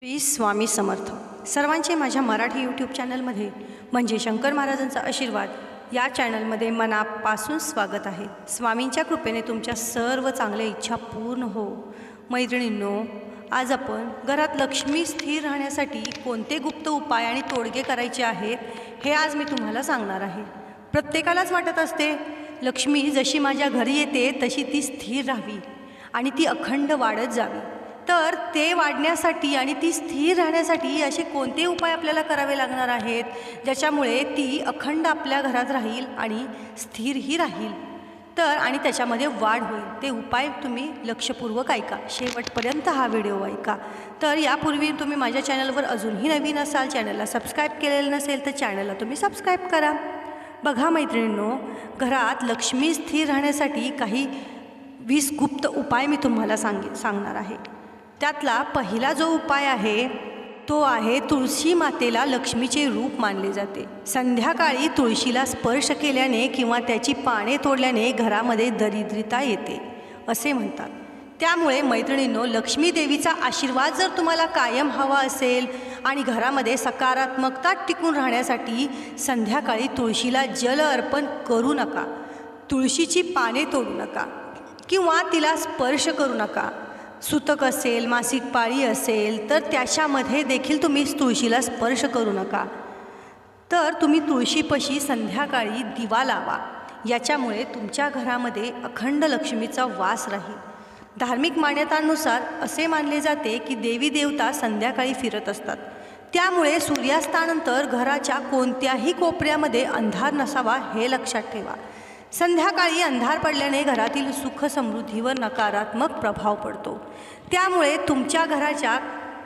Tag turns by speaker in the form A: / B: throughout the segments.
A: श्री स्वामी समर्थ. सर्वांचे माझ्या मराठी यूट्यूब चॅनलमध्ये म्हणजे शंकर महाराजांचा आशीर्वाद या चॅनलमध्ये मनापासून स्वागत आहे. स्वामींच्या कृपेने तुमच्या सर्व चांगल्या इच्छा पूर्ण हो. मैत्रिणींनो, आज आपण घरात लक्ष्मी स्थिर राहण्यासाठी कोणते गुप्त उपाय आणि तोडगे करायचे आहेत हे आज मी तुम्हाला सांगणार आहे. प्रत्येकालाच वाटत असते लक्ष्मी जशी माझ्या घरी येते तशी ती स्थिर राहावी आणि ती अखंड वाढत जावी. तर ते वाढण्यासाठी आणि ती स्थिर राहण्यासाठी असे कोणते उपाय आपल्याला करावे लागणार आहेत ज्याच्यामुळे ती अखंड आपल्या घरात राहील आणि स्थिरही राहील तर आणि त्याच्यामध्ये वाढ होईल. ते उपाय तुम्ही लक्षपूर्वक ऐका, शेवटपर्यंत हा व्हिडिओ ऐका. तर यापूर्वी तुम्ही माझ्या चॅनलवर अजूनही नवीन असाल, चॅनलला सबस्क्राईब केलेलं नसेल तर चॅनलला तुम्ही सबस्क्राईब करा. बघा मैत्रिणींनो, घरात लक्ष्मी स्थिर राहण्यासाठी काही 20 गुप्त उपाय मी तुम्हाला सांगणार आहे. त्यातला पहिला जो उपाय आहे तो आहे तुळशी मातेला लक्ष्मीचे रूप मानले जाते. संध्याकाळी तुळशीला स्पर्श केल्याने किंवा त्याची पाने तोडल्याने घरामध्ये दरिद्रता येते असे म्हणतात. त्यामुळे मैत्रिणींनो, लक्ष्मी देवीचा आशीर्वाद जर तुम्हाला कायम हवा असेल आणि घरामध्ये सकारात्मकता टिकून राहण्यासाठी संध्याकाळी तुळशीला जल अर्पण करू नका, तुळशीची पाने तोडू नका किंवा तिला स्पर्श करू नका. सुतक असेल, मासिक पाळी असेल तर त्याच्यामध्ये देखील तुम्ही तुळशीला स्पर्श करू नका. तर तुम्ही तुळशीपाशी संध्याकाळी दिवा लावा. याच्यामुळे तुमच्या घरामध्ये अखंड लक्ष्मीचा वास राहील. धार्मिक मान्यतांनुसार असे मानले जाते की देवी देवता संध्याकाळी फिरत असतात. त्यामुळे सूर्यास्तानंतर घराच्या कोणत्याही कोपऱ्यामध्ये अंधार नसावा हे लक्षात ठेवा. संध्याकाळी अंधार पडल्याने घरातील सुख समृद्धीवर नकारात्मक प्रभाव पडतो. त्यामुळे तुमच्या घराच्या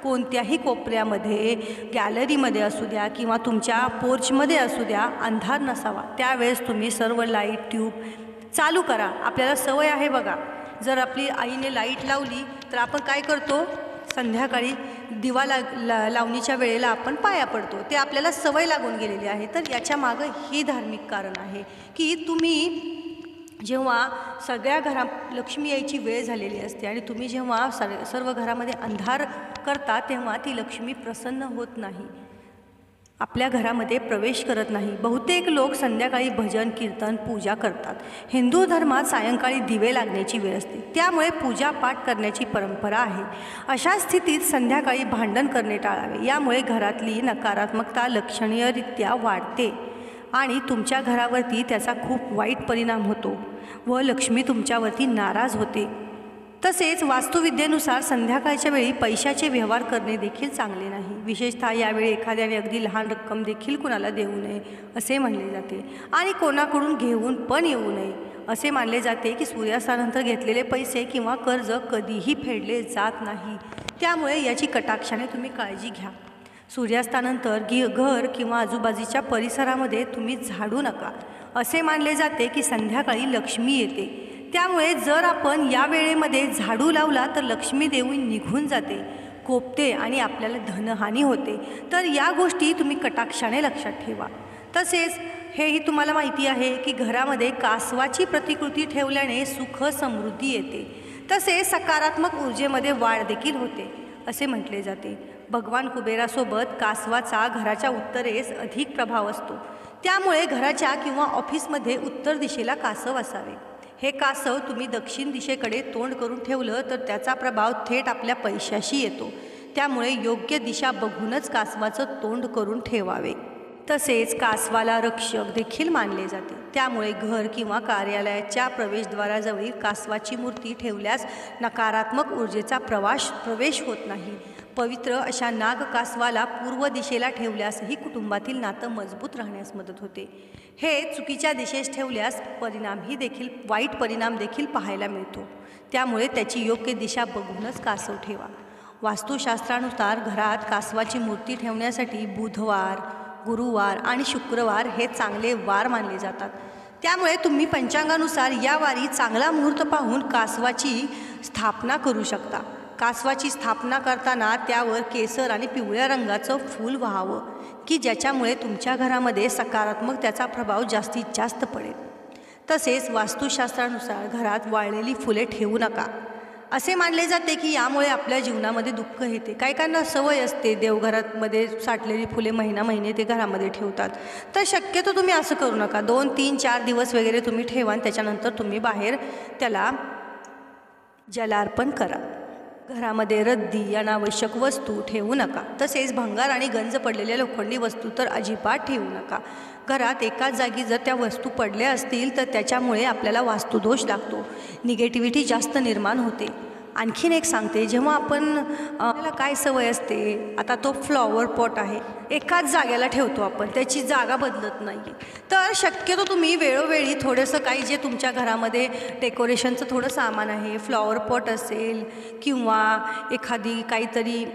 A: कोणत्याही कोपऱ्यामध्ये, गॅलरीमध्ये असू द्या किंवा तुमच्या पोर्चमध्ये असू द्या, अंधार नसावा. त्यावेळेस तुम्ही सर्व लाईट ट्यूब चालू करा. आपल्याला सवय आहे बघा, जर आपली आईने लाईट लावली तर आपण काय करतो, संध्याकाळी दिवा लावणीच्या वेळेला आपण पाया पडतो. ते आपल्याला सवय लागून गेलेली आहे. तर याच्या मागं हे धार्मिक कारण आहे की तुम्ही जेव्हा सगळ्या घरात लक्ष्मी यायची वेळ झालेली असते आणि तुम्ही जेव्हा सर्व घरामध्ये अंधार करता तेव्हा ती लक्ष्मी प्रसन्न होत नाही, आपल्या घरामध्ये प्रवेश करत नाही. बहुतेक लोक संध्याकाळी भजन, कीर्तन, पूजा करतात. हिंदू धर्मात सायंकाळी दिवे लागण्याची वेळ असते, त्यामुळे पूजा पाठ करण्याची परंपरा आहे. अशा स्थितीत संध्याकाळी भांडण करणे टाळावे. यामुळे घरातली नकारात्मकता लक्षणीयरित्या वाढते आणि तुमच्या घरावरती त्याचा खूप वाईट परिणाम होतो व लक्ष्मी तुमच्यावरती नाराज होते. तसेच वास्तुविद्येनुसार संध्याकाळच्या वेळी पैशाचे व्यवहार करणे देखील चांगले नाही. विशेषतः यावेळी एखाद्याने अगदी लहान रक्कम देखील कुणाला देऊ नये असे मानले जाते आणि कोणाकडून घेऊन पण येऊ नये. असे मानले जाते की सूर्यास्तानंतर घेतलेले पैसे किंवा कर्ज कधीही फेडले जात नाही. त्यामुळे याची कटाक्षाने तुम्ही काळजी घ्या. सूर्यास्तानंतर घर किंवा आजूबाजूच्या परिसरामध्ये तुम्ही झाडू नका. असे मानले जाते की संध्याकाळी लक्ष्मी येते. त्यामुळे जर आपण या वेळेमध्ये झाडू लावला तर लक्ष्मी देवी निघून जाते, कोपते आणि आपल्याला धनहानी होते. तर या गोष्टी तुम्ही कटाक्षाने लक्षात ठेवा. तसेच हेही तुम्हाला माहिती आहे की घरामध्ये कासवाची प्रतिकृती ठेवल्याने सुख समृद्धी येते. तसेच सकारात्मक ऊर्जेमध्ये वाढ देखील होते असे म्हटले जाते. भगवान कुबेरासोबत कासवाचा घराच्या उत्तरेस अधिक प्रभाव असतो. त्यामुळे घराच्या किंवा ऑफिसमध्ये उत्तर दिशेला कासव असावे. हे कासव तुम्ही दक्षिण दिशेकडे तोंड करून ठेवलं तर त्याचा प्रभाव थेट आपल्या पैशाशी येतो. त्यामुळे योग्य दिशा बघूनच कासवाचं तोंड करून ठेवावे. तसेच कासवाला रक्षक देखील मानले जाते. त्यामुळे घर किंवा कार्यालयाच्या प्रवेशद्वाराजवळील कासवाची मूर्ती ठेवल्यास नकारात्मक ऊर्जेचा प्रवेश होत नाही. पवित्र अशा नाग कासवाला पूर्व दिशेला ठेवल्यासही कुटुंबातील नातं मजबूत राहण्यास मदत होते. हे चुकीच्या दिशेस ठेवल्यास वाईट परिणाम देखील पाहायला मिळतो. त्यामुळे त्याची योग्य दिशा बघूनच कासव ठेवा. वास्तुशास्त्रानुसार घरात कासवाची मूर्ती ठेवण्यासाठी बुधवार, गुरुवार आणि शुक्रवार हे चांगले वार मानले जातात. त्यामुळे तुम्ही पंचांगानुसार या वारी चांगला मुहूर्त पाहून कासवाची स्थापना करू शकता. कासवाची स्थापना करताना त्यावर केसर आणि पिवळ्या रंगाचं फूल व्हावं की ज्याच्यामुळे तुमच्या घरामध्ये सकारात्मक त्याचा प्रभाव जास्तीत जास्त पडेल. तसेच वास्तुशास्त्रानुसार घरात वाळलेली फुले ठेवू नका. असे मानले जाते की यामुळे आपल्या जीवनामध्ये दुःख येते. काही काहींना सवय असते देवघरामध्ये साठलेली फुले महिने ते घरामध्ये ठेवतात. तर शक्यतो तुम्ही असं करू नका. 2, 3, 4 दिवस वगैरे तुम्ही ठेवा आणि त्याच्यानंतर तुम्ही बाहेर त्याला जलार्पण करा. घरामध्ये रद्दी अनावश्यक वस्तू ठेवू नका. तसेच भंगार आणि गंज पडलेल्या लोखंडी वस्तू तर अजिबात ठेवू नका. घरात एकाच जागी जर त्या वस्तू पडल्या असतील तर त्याच्यामुळे आपल्याला वास्तुदोष लागतो, निगेटिव्हिटी जास्त निर्माण होते. आणखीन एक सांगते, जेव्हा आपल्याला काय सवय असते, आता तो फ्लॉवर पॉट आहे, एकाच जागेला ठेवतो आपण, त्याची जागा बदलत नाही. तर शक्यतो तुम्ही वेळोवेळी थोडंसं काही जे तुमच्या घरामध्ये डेकोरेशनचं थोडं सामान आहे, फ्लॉवर पॉट असेल किंवा एखादी काहीतरी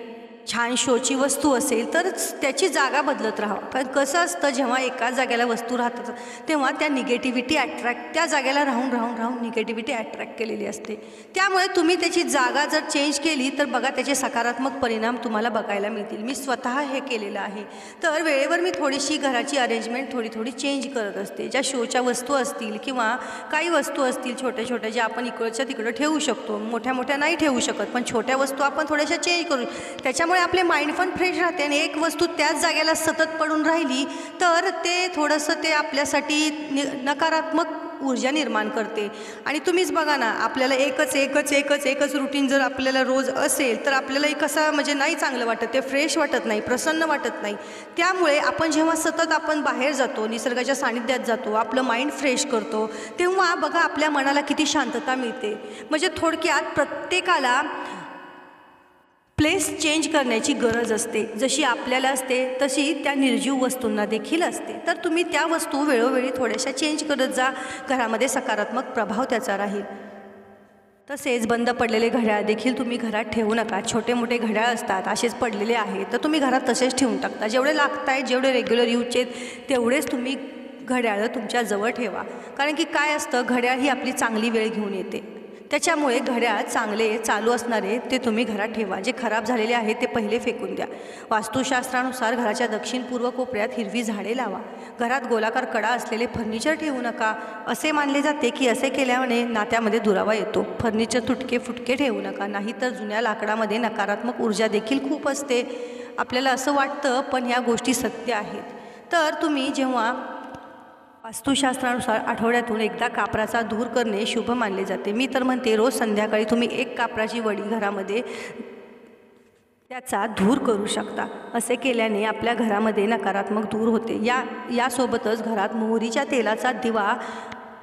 A: छान शोची वस्तू असेल तर त्याची जागा बदलत राहा. कारण कसं असतं, जेव्हा एकाच जागेला वस्तू राहतात तेव्हा त्या निगेटिव्हिटी त्या जागेला राहून निगेटिव्हिटी अट्रॅक्ट केलेली असते. त्यामुळे तुम्ही त्याची जागा जर चेंज केली तर बघा त्याचे सकारात्मक परिणाम तुम्हाला बघायला मिळतील. मी स्वतः हे केलेलं आहे. तर वेळेवर मी थोडीशी घराची अरेंजमेंट थोडी चेंज करत असते. ज्या शोच्या वस्तू असतील किंवा काही वस्तू असतील छोट्या ज्या आपण इकडच्या तिकडं ठेवू शकतो, मोठ्या नाही ठेवू शकत, पण छोट्या वस्तू आपण थोड्याशा चेंज करू. त्याच्यामुळे आपले माइंड पण फ्रेश राहते. आणि एक वस्तू त्याच जागेला सतत पडून राहिली तर ते थोडंसं ते आपल्यासाठी नकारात्मक ऊर्जा निर्माण करते. आणि तुम्हीच बघा ना, आपल्याला एकच रुटीन जर आपल्याला रोज असेल तर आपल्याला कसं म्हणजे नाही चांगलं वाटत, ते फ्रेश वाटत नाही, प्रसन्न वाटत नाही. त्यामुळे आपण जेव्हा सतत आपण बाहेर जातो, निसर्गाच्या सानिध्यात जातो, आपलं माइंड फ्रेश करतो, तेव्हा बघा आपल्या मनाला किती शांतता मिळते. म्हणजे थोडक्यात प्रत्येकाला प्लेस चेंज करण्याची गरज असते. जशी आपल्याला असते तशी त्या निर्जीव वस्तूंना देखील असते. तर तुम्ही त्या वस्तू वेळोवेळी थोड्याशा चेंज करत जा, घरामध्ये सकारात्मक प्रभाव त्याचा राहील. तसेच बंद पडलेले घड्याळ देखील तुम्ही घरात ठेवू नका. छोटे मोठे घड्याळ असतात असेच पडलेले आहेत तर तुम्ही घरात तसेच ठेवून टाकता. जेवढे लागत आहेत, जेवढे रेग्युलर यूजचे तेवढेच तुम्ही घड्याळं तुमच्या जवळ ठेवा. कारण की काय असतं, घड्याळ ही आपली चांगली वेळ घेऊन येते. त्याच्यामुळे घड्याळ चांगले चालू असणारे ते तुम्ही घरात ठेवा. जे खराब झालेले आहेत ते पहिले फेकून द्या. वास्तुशास्त्रानुसार घराच्या दक्षिण पूर्व कोपऱ्यात हिरवी झाडे लावा. घरात गोलाकार कडा असलेले फर्निचर ठेवू नका. असे मानले जाते की असे केल्याने नात्यामध्ये दुरावा येतो. फर्निचर तुटके फुटके ठेवू नका. नाहीतर जुन्या लाकडामध्ये नकारात्मक ऊर्जा देखील खूप असते. आपल्याला असं वाटतं पण ह्या गोष्टी सत्य आहेत. तर तुम्ही जेव्हा वास्तुशास्त्रानुसार आठवड्यातून एकदा कापराचा धूर करणे शुभ मानले जाते. मी तर म्हणते रोज संध्याकाळी तुम्ही एक कापराची वडी घरामध्ये त्याचा धूर करू शकता. असे केल्याने आपल्या घरामध्ये नकारात्मक धूर होते. यासोबतच घरात मोहरीच्या तेलाचा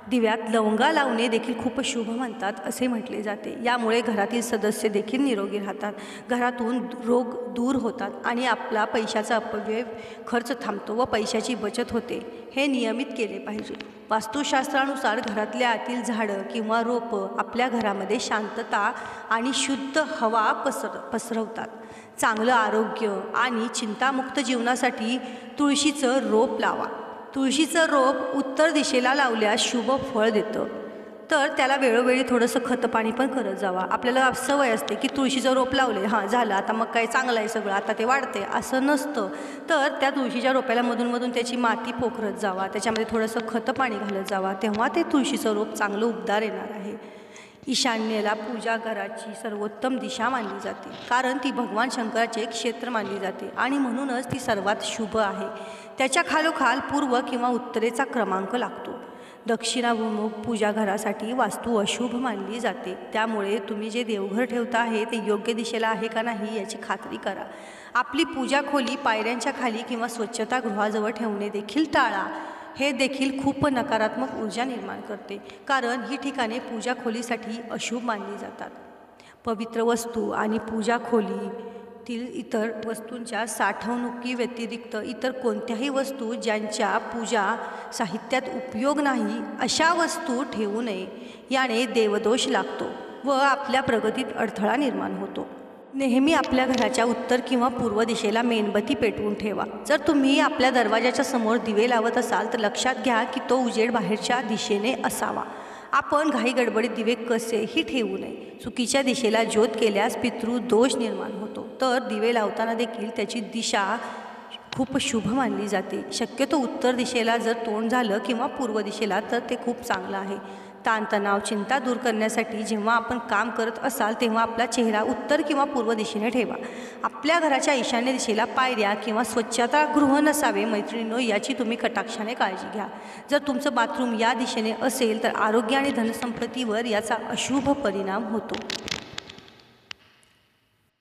A: दिव्यात लवंगा लावणे देखील खूप शुभ म्हणतात असे म्हटले जाते. यामुळे घरातील सदस्य देखील निरोगी राहतात, घरातून रोग दूर होतात आणि आपला पैशाचा अपव्यय खर्च थांबतो व पैशाची बचत होते. हे नियमित केले पाहिजे. वास्तुशास्त्रानुसार घरातल्या आतील झाडं किंवा रोपं आपल्या घरामध्ये शांतता आणि शुद्ध हवा पसरवतात. चांगलं आरोग्य आणि चिंतामुक्त जीवनासाठी तुळशीचं रोप लावा. तुळशीचं रोप उत्तर दिशेला लावल्यास शुभ फळ देतं. तर त्याला वेळोवेळी थोडंसं खतपाणी पण करत जावा. आपल्याला सवय असते की तुळशीचं रोप लावले, झालं आता मग काय चांगलं आहे सगळं, आता ते वाढते, असं नसतं. तर त्या तुळशीच्या रोप्याला मधून त्याची माती पोखरत जावा, त्याच्यामध्ये थोडंसं खतपाणी घालत जावा, तेव्हा ते तुळशीचं रोप चांगलं उबदार येणार आहे. ईशान्येला पूजा घराची सर्वोत्तम दिशा मानली जाते, कारण ती भगवान शंकराचे क्षेत्र मानली जाते आणि म्हणूनच ती सर्वात शुभ आहे. त्याच्या खालोखाल पूर्व किंवा उत्तरेचा क्रमांक लागतो. दक्षिणाभिमुख पूजा घरासाठी वास्तू अशुभ मानली जाते. त्यामुळे तुम्ही जे देवघर ठेवता आहे ते योग्य दिशेला आहे का नाही याची खात्री करा. आपली पूजा खोली पायऱ्यांच्या खाली किंवा स्वच्छतागृहाजवळ ठेवणे देखील टाळा. हे देखील खूप नकारात्मक ऊर्जा निर्माण करते, कारण ही ठिकाणे पूजा खोलीसाठी अशुभ मानली जातात. पवित्र वस्तू आणि पूजा खोलीतील इतर वस्तूंच्या साठवणुकी व्यतिरिक्त इतर कोणत्याही वस्तू ज्यांच्या पूजा साहित्यात उपयोग नाही अशा वस्तू ठेवू नये. याने देवदोष लागतो व आपल्या प्रगतीत अडथळा निर्माण होतो. नेहमी आपल्या घराच्या उत्तर किंवा पूर्व दिशेला मेणबत्ती पेटवून ठेवा. जर तुम्ही आपल्या दरवाजाच्या समोर दिवे लावत असाल तर लक्षात घ्या की तो उजेड बाहेरच्या दिशेने असावा. आपण घाई गडबडीत दिवे कसेही ठेवू नये. चुकीच्या दिशेला ज्योत केल्यास पितृदोष निर्माण होतो. तर दिवे लावताना देखील त्याची दिशा खूप शुभ मानली जाते. शक्यतो उत्तर दिशेला जर तोंड झालं किंवा पूर्व दिशेला तर ते खूप चांगलं आहे. ताणतणाव चिंता दूर करण्यासाठी जेव्हा आपण काम करत असाल तेव्हा आपला चेहरा उत्तर किंवा पूर्व दिशेने ठेवा. आपल्या घराच्या ईशान्य दिशेला पायऱ्या किंवा स्वच्छतागृह नसावे मैत्रिणींनो, याची तुम्ही कटाक्षाने काळजी घ्या. जर तुमचं बाथरूम या दिशेने असेल तर आरोग्य आणि धनसंपत्तीवर याचा अशुभ परिणाम होतो.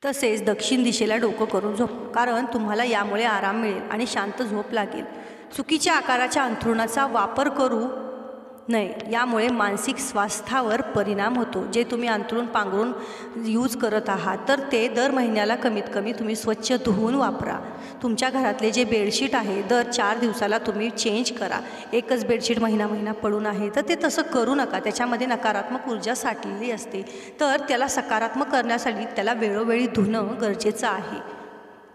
A: तसेच दक्षिण दिशेला डोकं करून झोप, कारण तुम्हाला यामुळे आराम मिळेल आणि शांत झोप लागेल. चुकीच्या आकाराच्या अंथरुणाचा वापर करू नये, यामुळे मानसिक स्वास्थ्यावर परिणाम होतो. जे तुम्ही अंथरूण पांघरून यूज करत आहात तर ते दर महिन्याला कमीत कमी तुम्ही स्वच्छ धुवून वापरा. तुमच्या घरातले जे बेडशीट आहे दर 4 दिवसाला तुम्ही चेंज करा. एकच बेडशीट महिना पडून आहे तर ते तसं करू नका. त्याच्यामध्ये नकारात्मक ऊर्जा साठलेली असते, तर त्याला सकारात्मक करण्यासाठी त्याला वेळोवेळी धुणं गरजेचं आहे.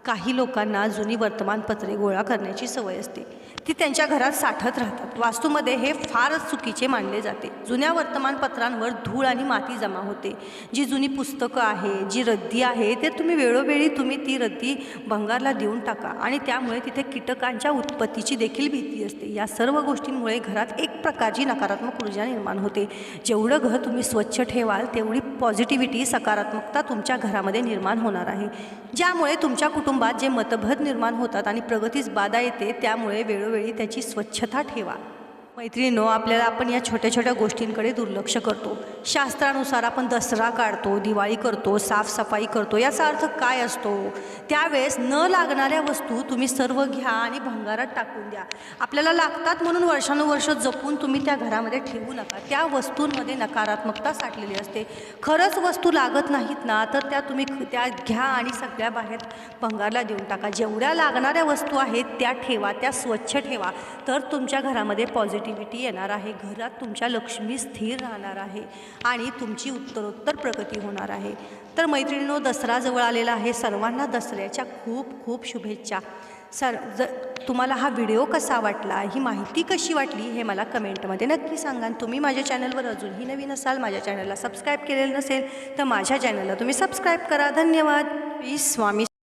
A: काही लोकांना जुनी वर्तमानपत्रे गोळा करण्याची सवय असते, ती त्यांच्या घरात साठत राहतात. वास्तूमध्ये हे फारच चुकीचे मानले जाते. जुन्या वर्तमानपत्रांवर धूळ आणि माती जमा होते. जी जुनी पुस्तकं आहे, जी रद्दी आहे, ते तुम्ही वेळोवेळी ती रद्दी भंगारला देऊन टाका आणि त्यामुळे तिथे कीटकांच्या उत्पत्तीची देखील भीती असते. या सर्व गोष्टींमुळे घरात एक प्रकारची नकारात्मक ऊर्जा निर्माण होते. जेवढं घर तुम्ही स्वच्छ ठेवाल तेवढी पॉझिटिव्हिटी सकारात्मकता तुमच्या घरामध्ये निर्माण होणार आहे, ज्यामुळे तुमच्या कुटुंबात जे मतभेद निर्माण होतात आणि प्रगतीस बाधा येते, त्यामुळे वेळोवेळी त्याची स्वच्छता ठेवा. मैत्रिणींनो, आपण या छोट्या छोट्या गोष्टींकडे दुर्लक्ष करतो. शास्त्रानुसार आपण दसरा काढतो, दिवाळी करतो, साफसफाई करतो. याचा अर्थ काय असतो? त्यावेळेस न लागणाऱ्या वस्तू तुम्ही सर्व घ्या आणि भंगारात टाकून द्या. आपल्याला लागतात म्हणून वर्षानुवर्ष जपून तुम्ही त्या घरामध्ये ठेवू नका. त्या वस्तूंमध्ये नकारात्मकता साठलेली असते. खरंच वस्तू लागत नाहीत ना, तर तुम्ही त्या घ्या आणि सगळ्या बाहेर भंगारला देऊन टाका. जेवढ्या लागणाऱ्या वस्तू आहेत त्या ठेवा, त्या स्वच्छ ठेवा, तर तुमच्या घरामध्ये पॉझिटिव्हिटी येणार आहे. घरात तुमच्या लक्ष्मी स्थिर राहणार आहे आणि तुमची उत्तरोत्तर प्रगती होणार आहे. तर मैत्रिणींनो, दसरा जवळ आलेला आहे. सर्वांना दसऱ्याच्या खूप खूप शुभेच्छा. तुम्हाला हा व्हिडिओ कसा वाटला, ही माहिती कशी वाटली हे मला कमेंटमध्ये नक्की सांगा. तुम्ही माझ्या चॅनलवर अजूनही नवीन असाल, माझ्या चॅनलला सबस्क्राईब केलेलं नसेल तर माझ्या चॅनलला तुम्ही सबस्क्राईब करा. धन्यवाद. प्लीज स्वामी